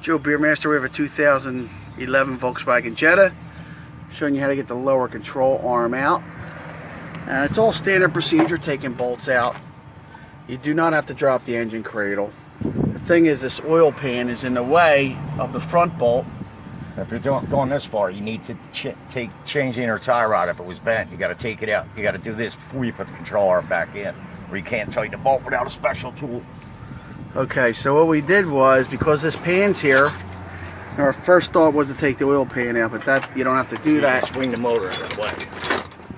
Joe Beermaster. We have a 2011 Volkswagen Jetta, showing you how to get the lower control arm out. And it's all standard procedure, taking bolts out. You do not have to drop the engine cradle. The thing is, this oil pan is in the way of the front bolt. If you're going this far, you need to change the inner tie rod if it was bent. You got to take it out. You got to do this before you put the control arm back in, or you can't tighten the bolt without a special tool. Okay, so what we did was, because this pan's here, our first thought was to take the oil pan out, but that you don't have to do that. Swing the motor in this way.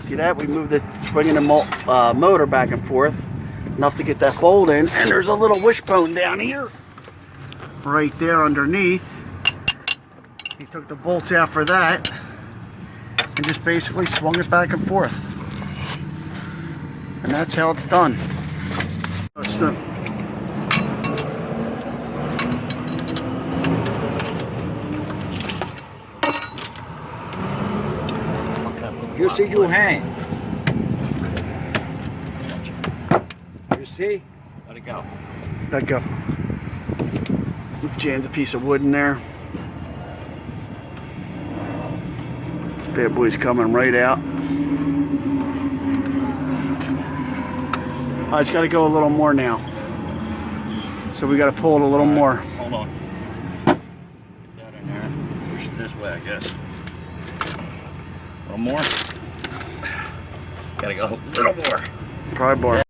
See that? We moved the swinging the motor back and forth enough to get that bolt in, and there's a little wishbone down here, right there underneath. He took the bolts out for that, and just basically swung it back and forth, and that's how it's done. You see, you hang. You see? Let it go. Let go. Jammed a piece of wood in there. This bad boy's coming right out. Oh, it's got to go a little more now. So we got to pull it a little more. Hold on. Get that in there. Push it this way, I guess. A little more. Gotta go a little more. Pry bar.